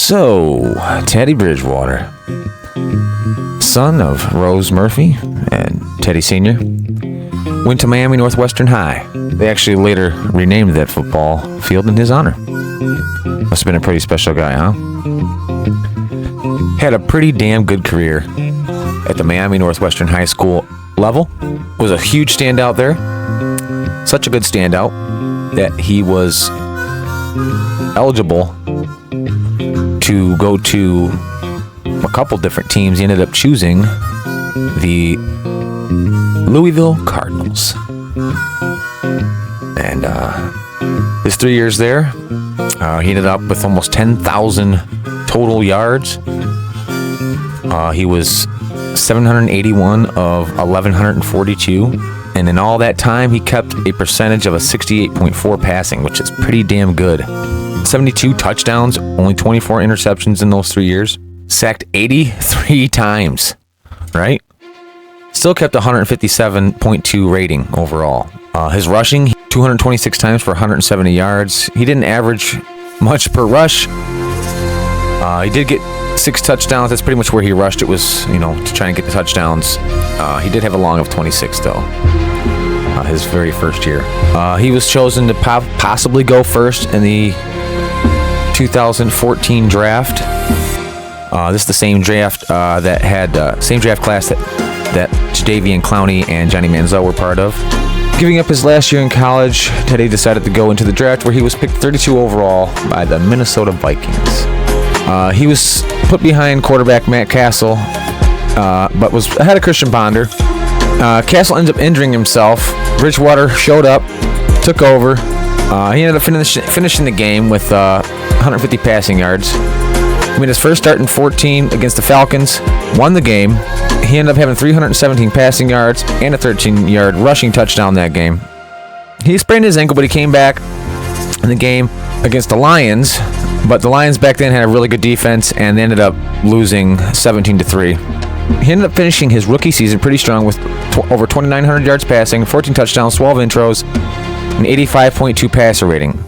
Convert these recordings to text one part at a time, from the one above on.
So, Teddy Bridgewater, son of Rose Murphy and Teddy Sr., went to Miami Northwestern High. They actually later renamed that football field in his honor. Must have been a pretty special guy, huh? Had a pretty damn good career at the Miami Northwestern High School level. Was a huge standout there. Such a good standout that he was eligible to go to a couple different teams. He ended up choosing the Louisville Cardinals. And his 3 years there, he ended up with almost 10,000 total yards. He was 781 of 1,142. And in all that time, he kept a percentage of a 68.4 passing, which is pretty damn good. 72 touchdowns, only 24 interceptions in those 3 years. Sacked 83 times, right? Still kept a 157.2 rating overall. His rushing, 226 times for 170 yards. He didn't average much per rush. He did get 6 touchdowns. That's pretty much where he rushed. It was, to try and get the touchdowns. He did have a long of 26, though. His very first year. He was chosen to possibly go first in the 2014 draft. This is the same draft that had same draft class that Jadeveon Clowney and Johnny Manziel were part of. Giving up his last year in college, Teddy decided to go into the draft where he was picked 32 overall by the Minnesota Vikings. He was put behind quarterback Matt Castle, but was ahead of Christian Ponder. Castle ends up injuring himself. Bridgewater showed up, took over. He ended up finishing the game with 150 passing yards. He made his first start in 14 against the Falcons, won the game. He ended up having 317 passing yards and a 13-yard rushing touchdown that game. He sprained his ankle, but he came back in the game against the Lions. But the Lions back then had a really good defense, and they ended up losing 17-3. He ended up finishing his rookie season pretty strong with over 2,900 yards passing, 14 touchdowns, 12 intros, an 85.2 passer rating.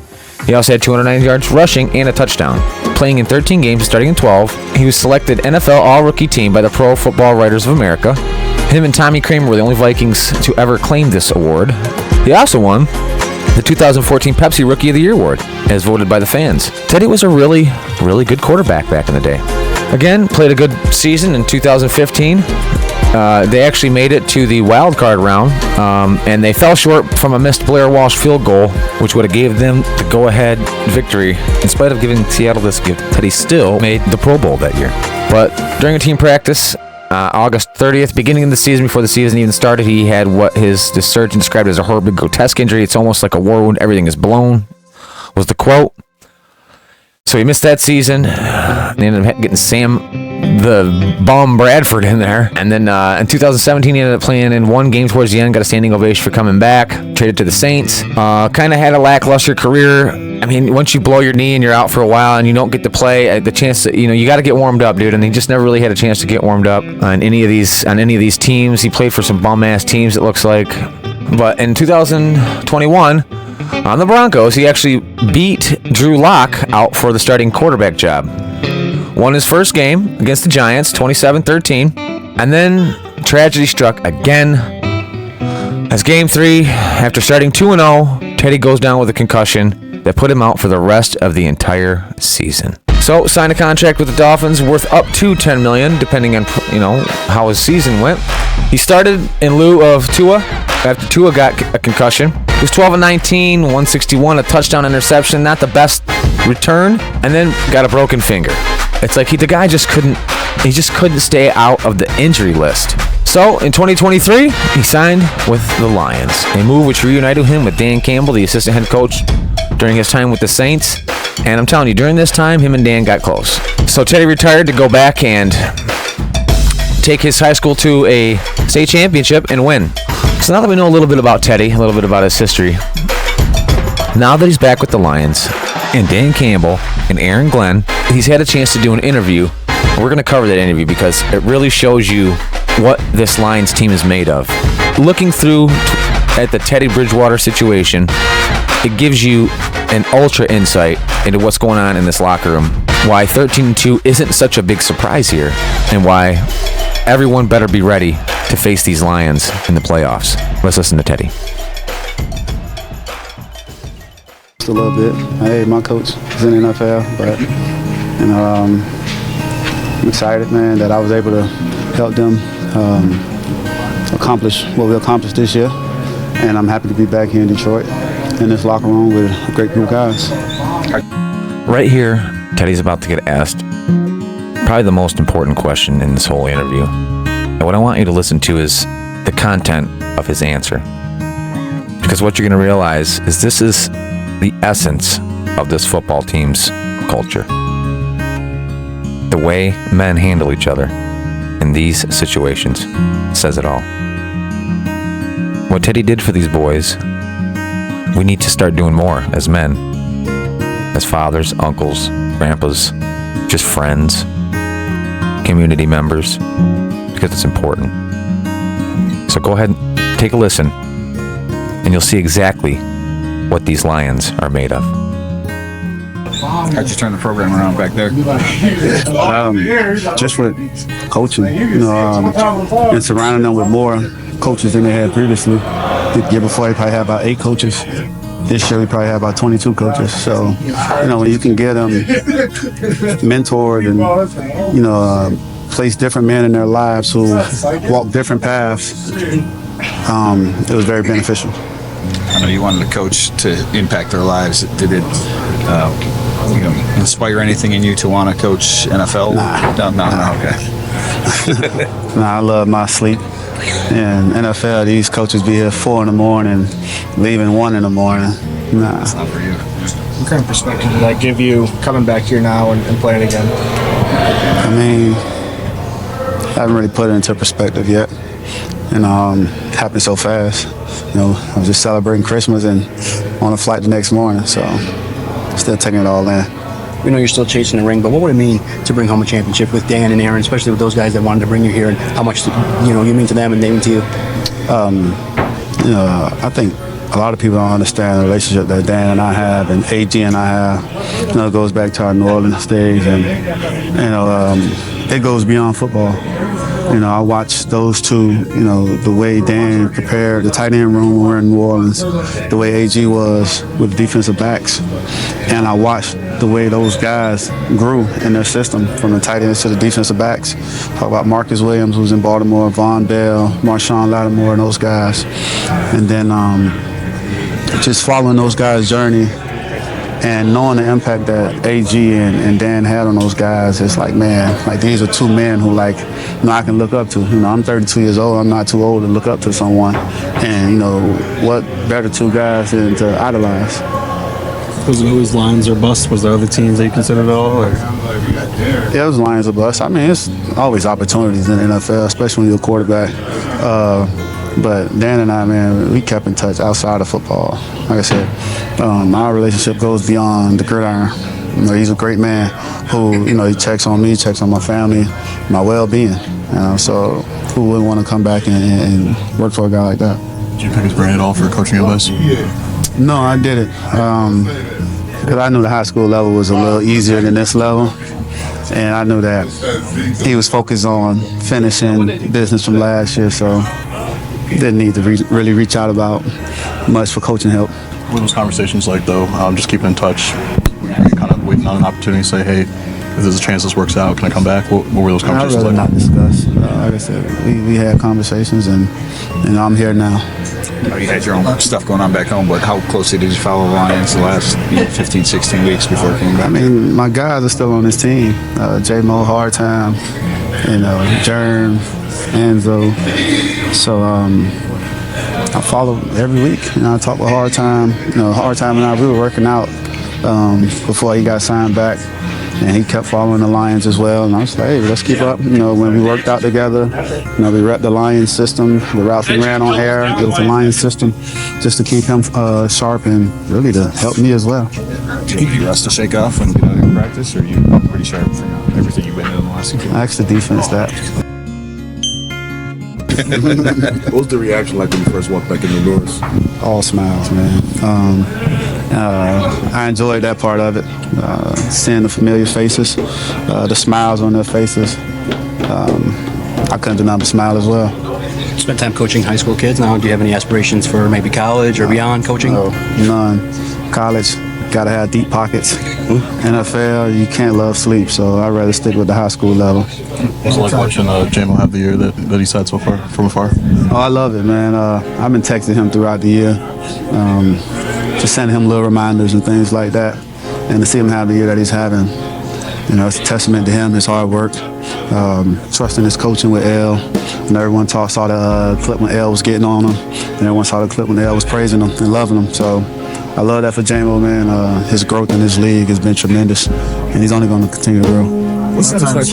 He also had 209 yards rushing and a touchdown. Playing in 13 games, starting in 12, he was selected NFL All-Rookie Team by the Pro Football Writers of America. Him and Tommy Kramer were the only Vikings to ever claim this award. He also won the 2014 Pepsi Rookie of the Year award, as voted by the fans. Teddy was a really, really good quarterback back in the day. Again, played a good season in 2015. They actually made it to the wild card round, and they fell short from a missed Blair Walsh field goal, which would have gave them the go-ahead victory. In spite of giving Seattle this gift, Teddy still made the Pro Bowl that year. But during a team practice, August 30th, beginning of the season, before the season even started, he had what the surgeon described as a horribly grotesque injury. It's almost like a war wound. Everything is blown, was the quote. So he missed that season. They ended up getting Sam the Bum Bradford in there. And then in 2017, he ended up playing in one game towards the end, got a standing ovation for coming back, traded to the Saints. Kind of had a lackluster career. I mean, once you blow your knee and you're out for a while and you don't get to play, the chance that, you got to get warmed up, dude. And he just never really had a chance to get warmed up on any of these teams. He played for some bum-ass teams, it looks like. But in 2021, on the Broncos, he actually beat Drew Lock out for the starting quarterback job. Won his first game against the Giants, 27-13. And then tragedy struck again. As game 3, after starting 2-0, Teddy goes down with a concussion that put him out for the rest of the entire season. So, signed a contract with the Dolphins worth up to $10 million, depending on, how his season went. He started in lieu of Tua after Tua got a concussion. He was 12-19, 161, a touchdown interception, not the best return, and then got a broken finger. It's like the guy just couldn't stay out of the injury list. So, in 2023, he signed with the Lions, a move which reunited him with Dan Campbell, the assistant head coach, during his time with the Saints. And I'm telling you, during this time, him and Dan got close. So Teddy retired to go back and take his high school to a state championship and win. So now that we know a little bit about Teddy, a little bit about his history, now that he's back with the Lions, and Dan Campbell and Aaron Glenn, he's had a chance to do an interview. We're going to cover that interview because it really shows you what this Lions team is made of. Looking through at the Teddy Bridgewater situation, it gives you an ultra insight into what's going on in this locker room, why 13-2 isn't such a big surprise here, and why everyone better be ready to face these Lions in the playoffs. Let's listen to Teddy. A little bit. Hey, my coach is in the NFL, but I'm excited, man, that I was able to help them accomplish what we accomplished this year, and I'm happy to be back here in Detroit in this locker room with a great group of guys. Right here, Teddy's about to get asked probably the most important question in this whole interview. And what I want you to listen to is the content of his answer, because what you're going to realize is this is the essence of this football team's culture. The way men handle each other in these situations says it all. What Teddy did for these boys, we need to start doing more as men, as fathers, uncles, grandpas, just friends, community members, because it's important. So go ahead and take a listen, and you'll see exactly what these Lions are made of. How'd you turn the program around back there? Just with coaching, and surrounding them with more coaches than they had previously. The year before, they probably had about 8 coaches. This year, we probably have about 22 coaches. So, when you can get them mentored and, place different men in their lives who walk different paths, it was very beneficial. I know you wanted a coach to impact their lives. Did it inspire anything in you to want to coach NFL? No, okay. I love my sleep. In NFL, these coaches be here 4 in the morning, leaving 1 in the morning. Nah. It's not for you. What kind of perspective did that give you coming back here now and playing again? I mean, I haven't really put it into perspective yet. It happened so fast. I was just celebrating Christmas and on a flight the next morning, so still taking it all in. We know you're still chasing the ring, but what would it mean to bring home a championship with Dan and Aaron, especially with those guys that wanted to bring you here, and how much you mean to them and they mean to you? I think a lot of people don't understand the relationship that Dan and I have and AG and I have. It goes back to our New Orleans days, and it goes beyond football. I watched those two, the way Dan prepared the tight end room when we were in New Orleans, the way AG was with defensive backs. And I watched the way those guys grew in their system from the tight ends to the defensive backs. Talk about Marcus Williams, who's in Baltimore, Von Bell, Marshawn Lattimore, and those guys. And then just following those guys' journey and knowing the impact that AG and Dan had on those guys, it's like, man, these are two men who, I can look up to. I'm 32 years old. I'm not too old to look up to someone. And, what better two guys than to idolize? Was it always Lions or bust? Was there other teams that you considered at all? Or? Yeah, it was Lions or bust. I mean, it's always opportunities in the NFL, especially when you're a quarterback. But Dan and I, man, we kept in touch outside of football. Like I said, our relationship goes beyond the gridiron. He's a great man who, he checks on me, checks on my family, my well-being. So who wouldn't want to come back and work for a guy like that? Did you pick his brain at all for coaching advice? No, I didn't. Because I knew the high school level was a little easier than this level. And I knew that he was focused on finishing business from last year, so didn't need to really reach out about much for coaching help. What were those conversations like, though? Just keeping in touch, kind of waiting on an opportunity to say, hey, if there's a chance this works out, can I come back? What were those conversations like? I'd rather not discuss. Like I said, we had conversations, and I'm here now. You had your own stuff going on back home, but how closely did you follow the Lions the last 15, 16 weeks before it came back? I mean, my guys are still on this team. J-Mo, Hard Time, Jerm, Enzo. So I follow every week. I talk with Hard Time. Hard Time and I, we were working out before he got signed back. And he kept following the Lions as well. And I was like, hey, let's keep up. When we worked out together, we repped the Lions system. The routes we ran on air, it was the Lions system, just to keep him sharp and really to help me as well. Do you rest to shake off when you get out in practice, or are you pretty sharp from everything you've been doing the last 2 weeks? I asked the defense that. What was the reaction like when you first walked back in the doors? All smiles, man. I enjoyed that part of it, seeing the familiar faces, the smiles on their faces. I couldn't do nothing but smile as well. Spent time coaching high school kids. Now, do you have any aspirations for maybe college or beyond coaching? No, none. College, gotta have deep pockets. NFL, you can't love sleep, so I'd rather stick with the high school level. What's it like watching Jamo have the year that he's had so far from afar? Oh, I love it, man. I've been texting him throughout the year, just sending him little reminders and things like that. And to see him have the year that he's having, it's a testament to him, his hard work, trusting his coaching with L. And everyone saw the clip when L was getting on him, and everyone saw the clip when L was praising him and loving him. So I love that for Jamo, man. His growth in this league has been tremendous, and he's only going to continue to grow. What's that like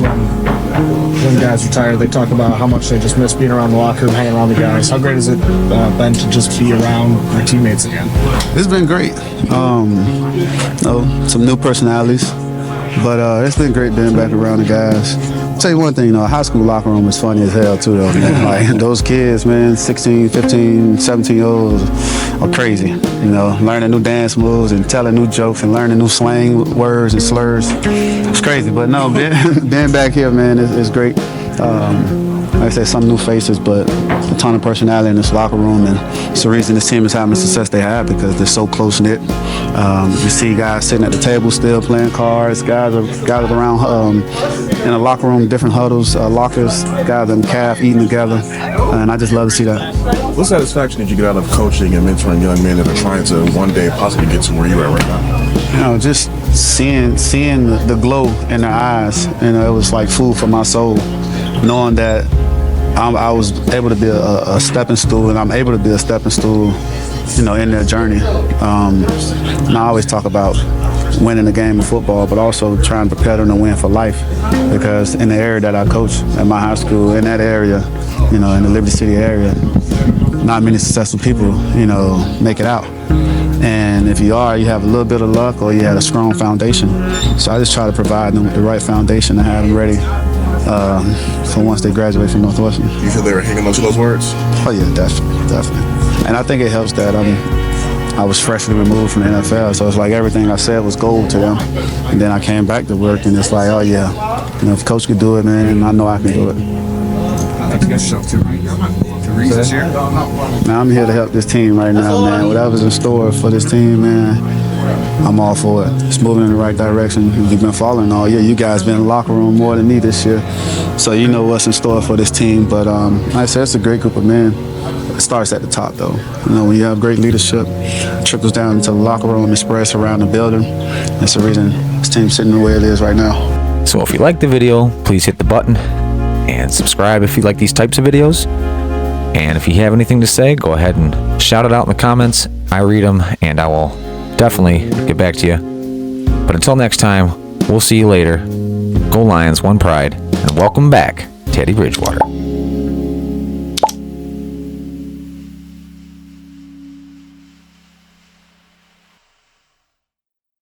when guys retire? They talk about how much they just miss being around the locker room, hanging around the guys. How great has it been to just be around your teammates again? It's been great. Some new personalities, but it's been great being back around the guys. I'll tell you one thing, a high school locker room is funny as hell too, though, man. Like, those kids, man, 16, 15, 17-year-olds are crazy, learning new dance moves and telling new jokes and learning new slang words and slurs. It's crazy, but no, being back here, man, is great. Like I said, some new faces, but a ton of personality in this locker room, and it's the reason this team is having the success they have, because they're so close-knit. You see guys sitting at the table still playing cards, guys are gathered around in a locker room, different huddles, lockers, guys in the calf eating together, and I just love to see that. What satisfaction did you get out of coaching and mentoring young men that are trying to one day possibly get to where you're at right now? Just seeing the glow in their eyes, it was like food for my soul, knowing that I was able to be a stepping stool, and I'm able to be a stepping stool, in their journey. And I always talk about winning a game of football, but also trying to prepare them to win for life, because in the area that I coach at my high school, in that area, in the Liberty City area, not many successful people, make it out. And if you are, you have a little bit of luck, or you had a strong foundation. So I just try to provide them with the right foundation to have them ready for once they graduate from Northwestern. You feel they were hanging on to those words? Oh yeah, definitely. And I think it helps that I was freshly removed from the NFL, so it's like everything I said was gold to them. And then I came back to work, and it's like, oh yeah, if Coach could do it, man, I know I can do it. I think I shoved two reasons here. Now I'm here to help this team right now, man. Whatever's in store for this team, man, I'm all for it. It's moving in the right direction. You've been following all year. You guys been in the locker room more than me this year, so you know what's in store for this team. But like I said, it's a great group of men. It starts at the top, though. When you have great leadership, it trickles down into the locker room and spreads around the building. That's the reason this team's sitting the way it is right now. So if you like the video, please hit the button and subscribe if you like these types of videos. And if you have anything to say, go ahead and shout it out in the comments. I read them, and I will definitely get back to you. But until next time, we'll see you later. Go Lions, one pride, and welcome back, Teddy Bridgewater.